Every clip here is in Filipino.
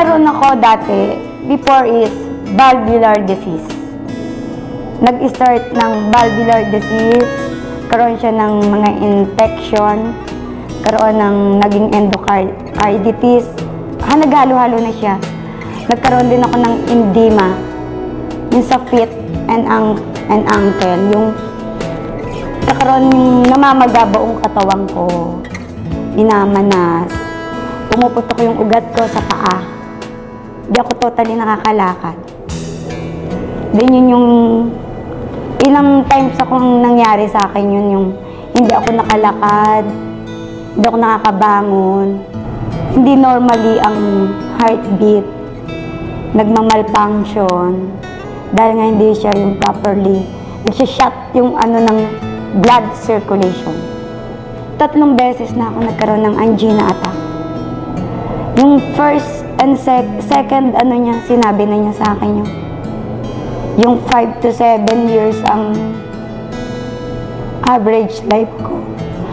meron ako dati, before is valvular disease. Nag-start ng valvular disease, karoon siya ng mga infection, karoon ng naging endocarditis. Naghalo-halo na siya. Nagkaroon din ako ng edema, yung sa feet and ankle, yung nagkaroon namamaga buong katawan ko, minamanas, pumuputok yung ugat ko sa paa. Hindi ako totally nakakalakad. Then yun yung ilang times akong nangyari sa akin yun, yung hindi ako nakalakad, hindi ako nakakabangon, hindi normally ang heartbeat, nagmamalfunction, dahil nga hindi siya yung properly, nagsishot yung ng blood circulation. 3 beses na ako nagkaroon ng angina attack. Yung first and second, sinabi na niya sa akin yung 5 to 7 years ang average life ko.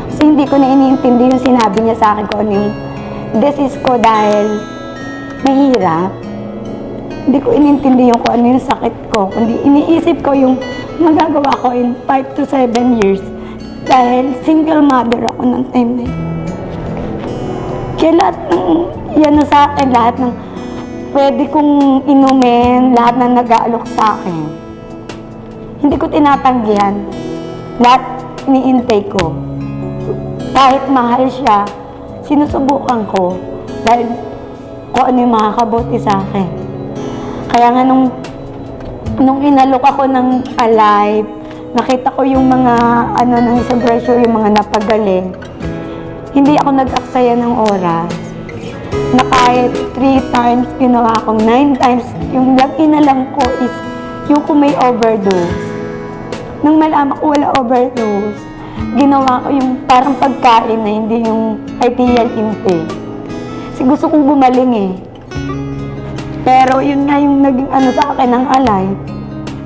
Kasi hindi ko na iniintindi yung sinabi niya sa akin kung ano yung disease ko dahil mahirap. Hindi ko inintindi yung kung ano yung sakit ko. Kundi iniisip ko yung magagawa ko in 5 to 7 years dahil single mother ako ng time na yun. Kaya lahat ng yan sa akin, lahat ng pwede kong inumin, lahat ng nag-aalok sa akin. Hindi ko tinatanggihan. Lahat iniintay ko. Kahit mahal siya, sinusubukan ko dahil kung ano yung makakabuti sa akin. Kaya nga nung inalok ako ng Alive, nakita ko yung mga ng isang pressure, yung mga napagaling. Hindi ako nag-aksaya ng oras. Na kahit 3 times, ginawa akong 9 times. Yung inalam ko is yung kung may overdose. Nung malaman ko wala overdose, ginawa ko yung parang pagkain na hindi yung ideal intake. Kasi gusto kong gumaling eh. Pero yun nga yung naging sa akin ng Alive.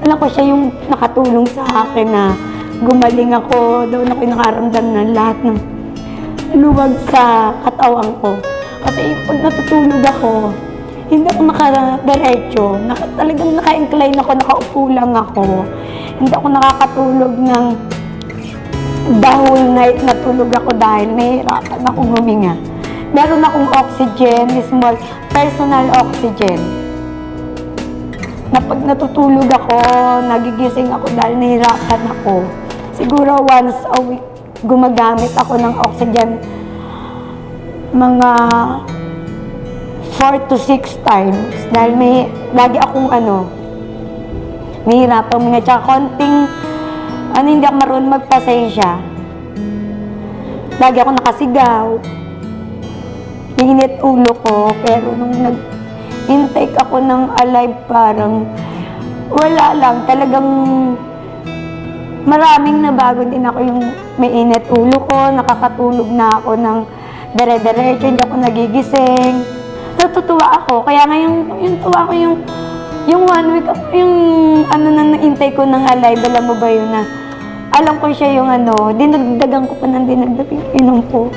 Alam ko siya yung nakatulong sa akin na gumaling ako. Daw na ko nakaramdam ng lahat ng luwag sa katawan ko. Kasi pag natutulog ako, hindi ako nakadiretso. Talagang naka-incline ako, nakaupo lang ako. Hindi ako nakakatulog ng the whole night na tulog ako dahil nahihirapan akong huminga. Meron akong oxygen, small personal oxygen. Na pag natutulog ako, nagigising ako dahil nahihirapan ako. Siguro once a week, gumagamit ako ng oxygen mga 4 to 6 times. Dahil lagi akong nahihirapan mga tsaka konting, hindi ako marunong magpasensya. Lagi ako nakasigaw. Init ulo ko, pero nung nag-intake ako ng Alive, parang wala lang. Talagang maraming nabago din ako yung may init ulo ko, nakakatulog na ako ng dire-diretso, hindi ako nagigising. Natutuwa ako. Kaya nga yung tuwa ko yung 1 week, yung na na-intake ko ng Alive, alam mo ba yun na, alam ko siya yung dinagdagan ko pa ng dinagdag yung inom ko.